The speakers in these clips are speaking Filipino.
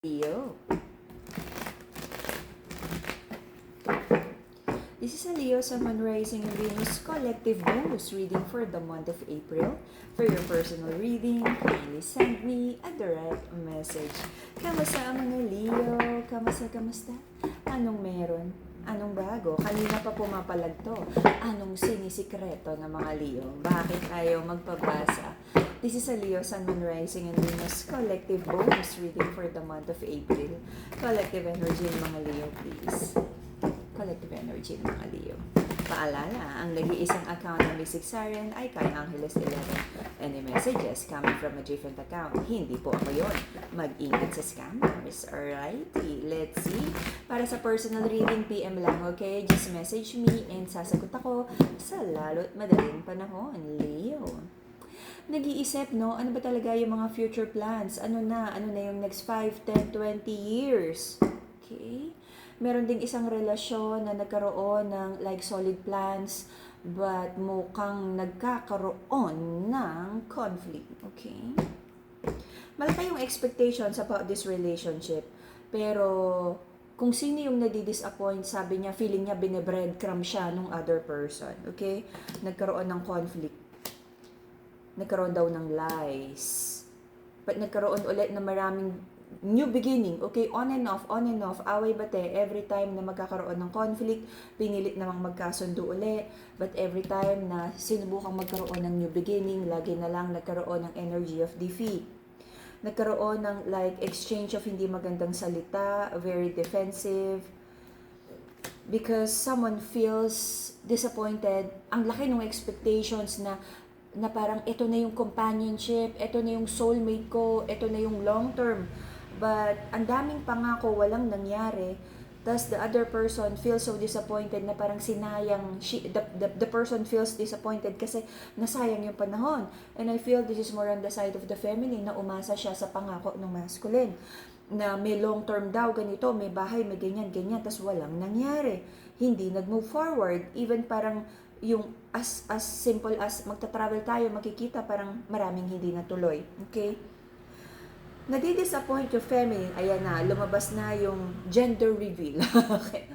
Leo. This is a Leo, Sun, Rising, and Venus collective bonus reading for the month of April. For your personal reading, kindly send me a direct message. Kamusta ang mga Leo? Kamusta? Anong meron? Anong bago? Kanina pa pumapalag to. Anong sinisikreto ng mga Leo? Bakit ayaw magpabasa? This is a Leo, Sun, Rising, and Venus collective bonus reading for the month of April. Collective energy ng mga Leo, please. Collective energy ng mga Leo. Paalala, ang nag-iisang account ng Mystic Siren ay kay Angeles 11. Any messages coming from a different account? Hindi po ako yun. Mag-ingat sa scammers. Alrighty, let's see. Para sa personal reading, PM lang, okay? Just message me and sasagot ako sa lalo't madaling panahon. Leo. Nag-iisip, no? Ano ba talaga yung mga future plans? Ano na yung next 5, 10, 20 years? Okay? Meron ding isang relasyon na nagkaroon ng like solid plans but mukhang nagkakaroon ng conflict. Okay? Malaki yung expectations about this relationship. Pero kung sino yung nadi-disappoint, sabi niya, feeling niya binebreadcrumb siya nung other person. Okay? Nagkaroon ng conflict. Nagkaroon daw ng lies. But nagkaroon ulit ng maraming new beginning. Okay, on and off, away bate. Every time na magkakaroon ng conflict, pinilit namang magkasundo ulit. But every time na sinubukang magkaroon ng new beginning, lagi na lang nagkaroon ng energy of defeat. Nagkaroon ng like exchange of hindi magandang salita, very defensive. Because someone feels disappointed. Ang laki ng expectations na parang ito na yung companionship, ito na yung soulmate ko, ito na yung long term. But ang daming pangako, walang nangyari. Thus the other person feels so disappointed na parang sinayang, the person feels disappointed kasi nasayang yung panahon. And I feel this is more on the side of the feminine na umasa siya sa pangako ng masculine. Na may long term daw, ganito, may bahay, may ganyan, tas walang nangyari. Hindi nag-move forward. Even parang yung as simple as magta-travel tayo, makikita parang maraming hindi natuloy. Okay? Nadi-disappoint yung feminine. Ayan na, lumabas na yung gender reveal. Okay.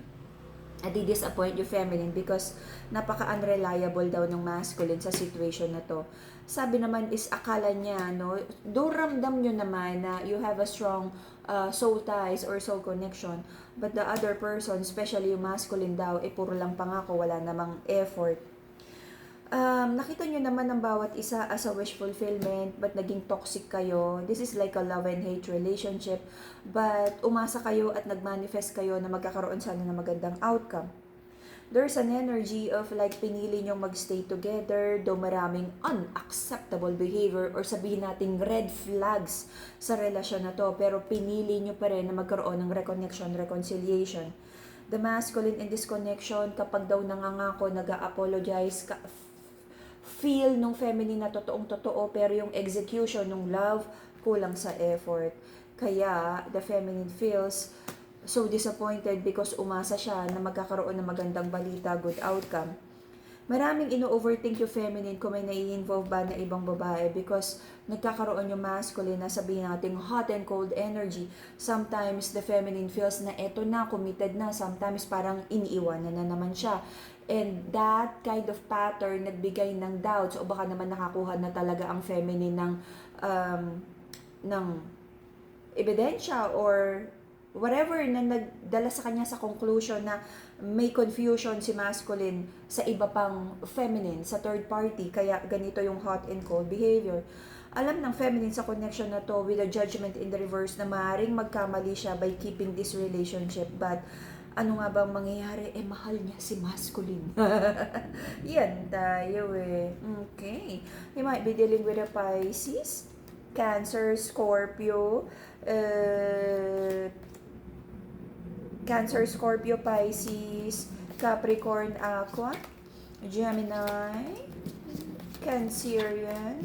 Nadi-disappoint yung feminine because napaka-unreliable daw ng masculine sa situation na to. Sabi naman is akala niya, no, do ramdam nyo naman na you have a strong soul ties or soul connection. But the other person, especially yung masculine daw, puro lang pangako, wala namang effort. Nakita nyo naman ng bawat isa as a wish fulfillment, but naging toxic kayo. This is like a love and hate relationship. But umasa kayo at nagmanifest kayo na magkakaroon sana ng magandang outcome. There's an energy of like pinili nyong magstay together, though maraming unacceptable behavior or sabihin nating red flags sa relasyon na to, pero pinili nyo pa rin na magkaroon ng reconnection, reconciliation. The masculine in this connection, kapag daw nangangako, nag-a-apologize, feel nung feminine na totoong-totoo, pero yung execution ng love, kulang sa effort. Kaya, the feminine feels so disappointed because umasa siya na magkakaroon ng magandang balita, good outcome. Maraming ino-overthink yung feminine kung may nai-involve ba na ibang babae because nagkakaroon yung masculine na sabihin natin hot and cold energy. Sometimes the feminine feels na eto na, committed na. Sometimes parang iniiwanan na naman siya. And that kind of pattern nagbigay ng doubts o baka naman nakakuha na talaga ang feminine ng ebidensya or whatever na nagdala sa kanya sa conclusion na may confusion si masculine sa iba pang feminine, sa third party, kaya ganito yung hot and cold behavior. Alam ng feminine sa connection na to with a judgment in the reverse na maaaring magkamali siya by keeping this relationship, but ano nga bang mangyayari? Mahal niya si masculine. Yan tayo eh. Okay. You might be dealing with a Pisces, Cancer, Scorpio, Cancer, Scorpio, Pisces, Capricorn, Aqua, Gemini, Cancerian.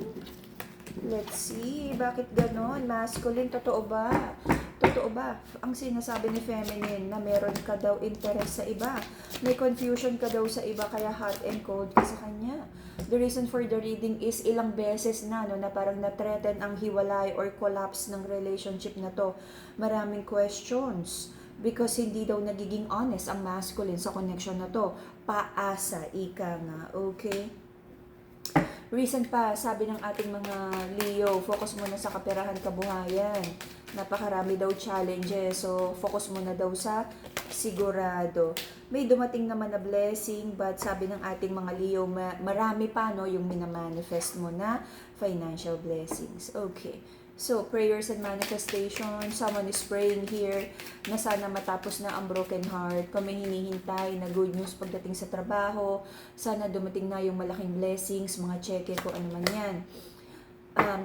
Let's see, bakit ganon? Masculine, totoo ba? Totoo ba? Ang sinasabi ni feminine na meron ka daw interest sa iba. May confusion ka daw sa iba kaya hot and cold ka sa kanya. The reason for the reading is ilang beses na, no, na parang na-threaten ang hiwalay or collapse ng relationship na to. Maraming questions. Because hindi daw nagiging honest ang masculine sa connection na to. Paasa, ika nga. Okay? Recent pa, sabi ng ating mga Leo, focus muna sa kaperahan kabuhayan. Napakarami daw challenges, so focus muna daw sa sigurado. May dumating naman na blessing, but sabi ng ating mga Leo, marami pa, no, yung minamanifest mo na financial blessings. Okay. So, prayers and manifestation. Someone is praying here na sana matapos na ang broken heart. Kung may hinihintay na good news pagdating sa trabaho, sana dumating na yung malaking blessings, mga cheque, kung ano man yan.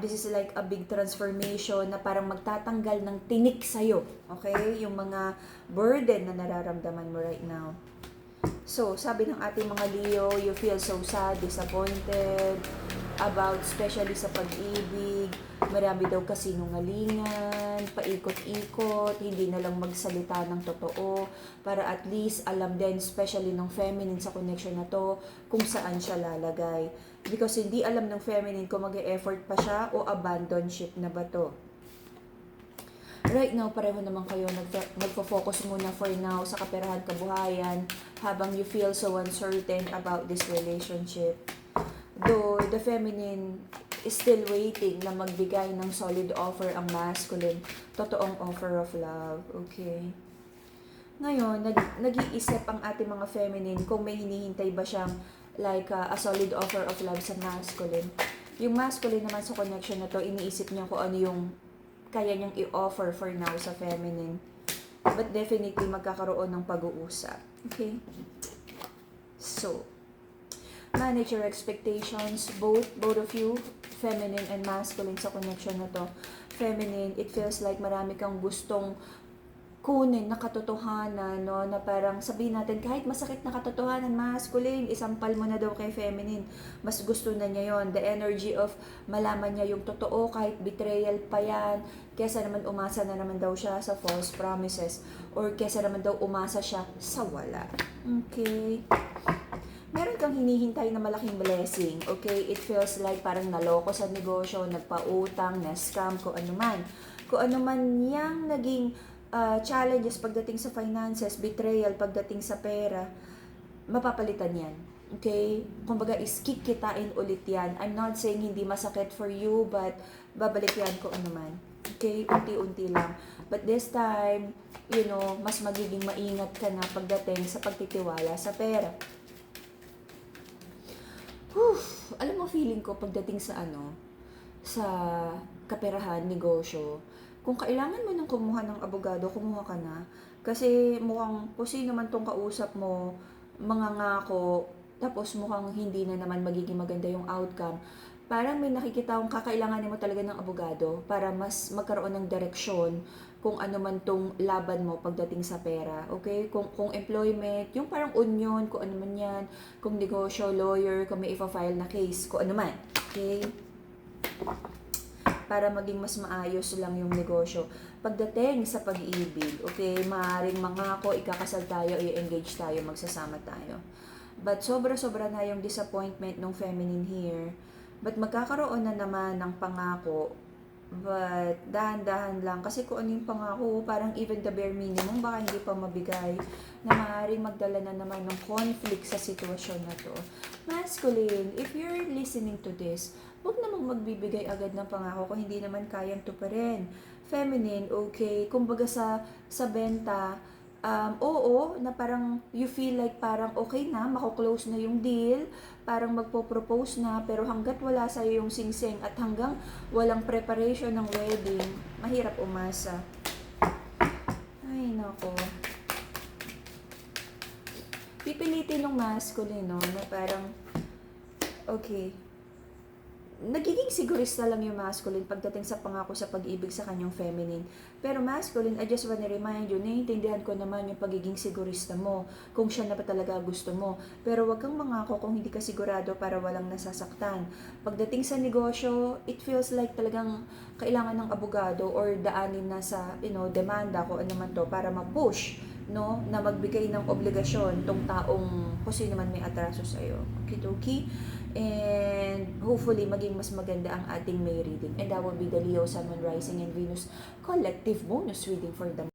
This is like a big transformation na parang magtatanggal ng tinik sa'yo. Okay? Yung mga burden na nararamdaman mo right now. So, sabi ng ating mga Leo, you feel so sad, disappointed, about especially sa pag-ibig, marami daw kasinungalingan, paikot-ikot, hindi na lang magsalita ng totoo, para at least alam din, especially ng feminine sa connection na to, kung saan siya lalagay. Because hindi alam ng feminine kung mag-e-effort pa siya o abandon ship na ba to. Right now, pareho naman kayo nagfo-focus muna for now sa kaperahan kabuhayan habang you feel so uncertain about this relationship. Though the feminine is still waiting na magbigay ng solid offer ang masculine, totoong offer of love. Okay. Ngayon, nag-iisip ang ating mga feminine kung may hinihintay ba siyang like a solid offer of love sa masculine. Yung masculine naman sa connection na to, iniisip niya kung ano yung kaya niyang i-offer for now sa feminine. But definitely magkakaroon ng pag-uusap. Okay? So, manage your expectations, both of you, feminine and masculine sa connection na to. Feminine, it feels like marami kang gustong kunin na katotohanan, no, na parang sabihin natin kahit masakit na katotohanan, masculine, isampal mo na daw kay feminine. Mas gusto na niya yon, the energy of malaman niya yung totoo kahit betrayal pa yan, kesa naman umasa na naman daw siya sa false promises, or kesa naman daw umasa siya sa wala. Okay? Meron kang hinihintay na malaking blessing, okay? It feels like parang naloko sa negosyo, nagpautang, na-scam, kung ano man. Kung ano man yang naging challenges pagdating sa finances, betrayal pagdating sa pera, mapapalitan yan. Okay? Kumbaga is kikitain ulit yan. I'm not saying hindi masakit for you, but babalik yan kung ano man. Okay? Unti-unti lang. But this time, you know, mas magiging maingat ka na pagdating sa pagtitiwala sa pera. Alam mo, feeling ko pagdating sa sa kaperahan, negosyo, kung kailangan mo nang kumuha ng abogado, kumuha ka na. Kasi mukhang kung sino man tong kausap mo, mangangako, tapos mukhang hindi na naman magiging maganda yung outcome. Parang may nakikita akong kakailanganin mo talaga ng abogado para mas magkaroon ng direksyon kung ano man tong laban mo pagdating sa pera. Okay? Kung employment, yung parang union, kung ano man yan, kung negosyo, lawyer, kung may ipa-file na case, kung ano man. Okay? Para maging mas maayos lang yung negosyo. Pagdating sa pag-ibig, okay, maaaring mangako, ikakasal tayo, i-engage tayo, magsasama tayo. But sobra-sobra na yung disappointment ng feminine here. But magkakaroon na naman ng pangako, but dahan-dahan lang. Kasi kung ano yung pangako, parang even the bare minimum, baka hindi pa mabigay, na maaaring magdala na naman ng conflict sa sitwasyon na to. Masculine, if you're listening to this, huwag namang magbibigay agad ng pangako kung hindi naman kayang tuparin. Feminine, okay, kumbaga sa benta, oo, na parang you feel like parang okay na, mako-close na yung deal, parang magpo-propose na, pero hanggat wala sa'yo yung singsing at hanggang walang preparation ng wedding, mahirap umasa. Ay, nako. Pipilitin ng masculine, no, na parang, okay, nagiging sigurista lang yung masculine pagdating sa pangako sa pag-ibig sa kanyang feminine. Pero masculine, I just wanna remind you, naiintindihan ko naman yung pagiging sigurista mo, kung siya na ba talaga gusto mo. Pero wag kang mangako kung hindi ka sigurado para walang nasasaktan. Pagdating sa negosyo, it feels like talagang kailangan ng abogado or daanin na sa, demanda ko ano man to para ma-push, no, na magbigay ng obligasyon tong taong kung sino man may atraso sa iyo. Okidoki. And hopefully maging mas maganda ang ating May reading. And that will be the Leo, Sun, Moon, Rising, and Venus collective bonus reading for the